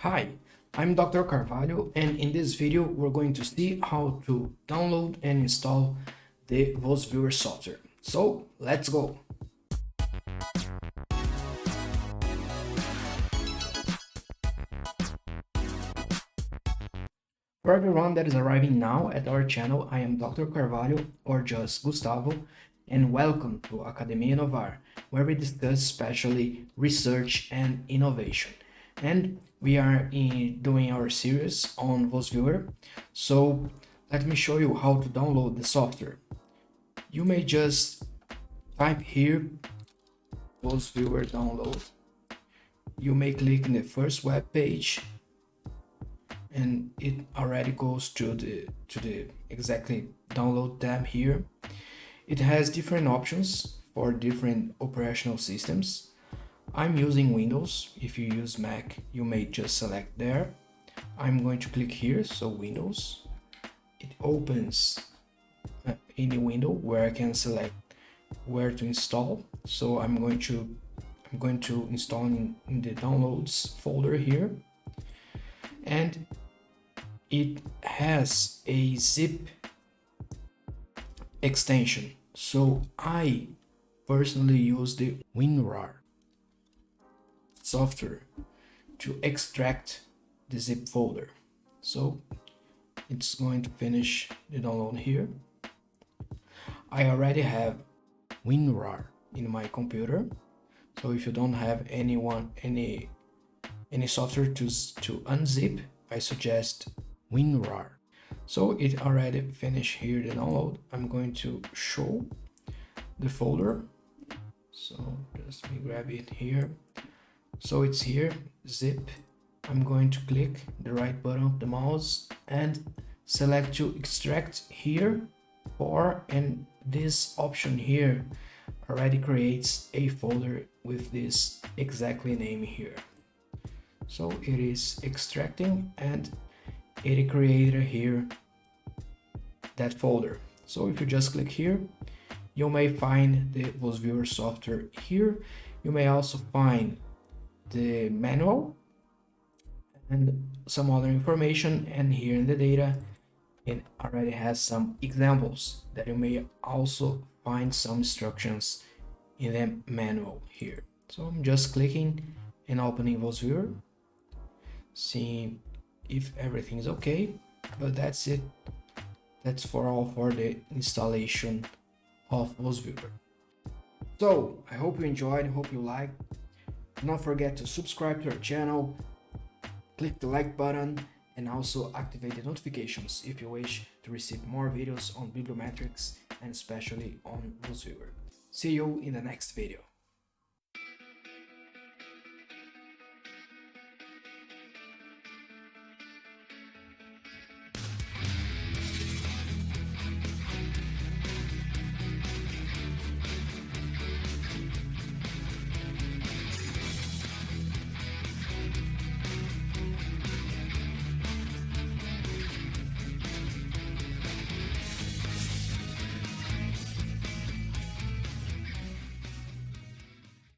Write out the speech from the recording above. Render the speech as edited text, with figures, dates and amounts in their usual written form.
Hi, I'm Dr. Carvalho, and in this video we're going to see how to download and install the Vosviewer software. So let's go! For everyone that is arriving now at our channel, I am Dr. Carvalho or just Gustavo, and welcome to Academia Inovar, where we discuss especially research and innovation. And we are doing our series on Vosviewer. So let me show you how to download the software. You may just type here Vosviewer download. You may click in the first web page and it already goes to the exactly download tab here. It has different options for different operational systems. I'm using Windows. If you use Mac, you may just select there. I'm going to click here, so Windows. It opens any window where I can select where to install. So I'm going to install in the downloads folder here, and it has a zip extension. So I personally use the WinRAR software to extract the zip folder. So it's going to finish the download here. I already have WinRAR in my computer. So if you don't have any software to unzip, I suggest WinRAR. So it already finished here the download. I'm going to show the folder. So just let me grab it here. So it's here, zip. I'm going to click the right button of the mouse and select to extract here, and this option here already creates a folder with this exactly name here. So it is extracting and it created here that folder. So if you just click here, you may find the Vosviewer software here. You may also find the manual and some other information, and here in the data it already has some examples that you may also find some instructions in the manual here. So I'm just clicking and opening Vosviewer, seeing if everything is okay. But that's it. That's for the installation of Vosviewer. So I hope you enjoyed, I hope you liked. Do not forget to subscribe to our channel, click the like button, and also activate the notifications if you wish to receive more videos on bibliometrics and especially on Vosviewer. See you in the next video.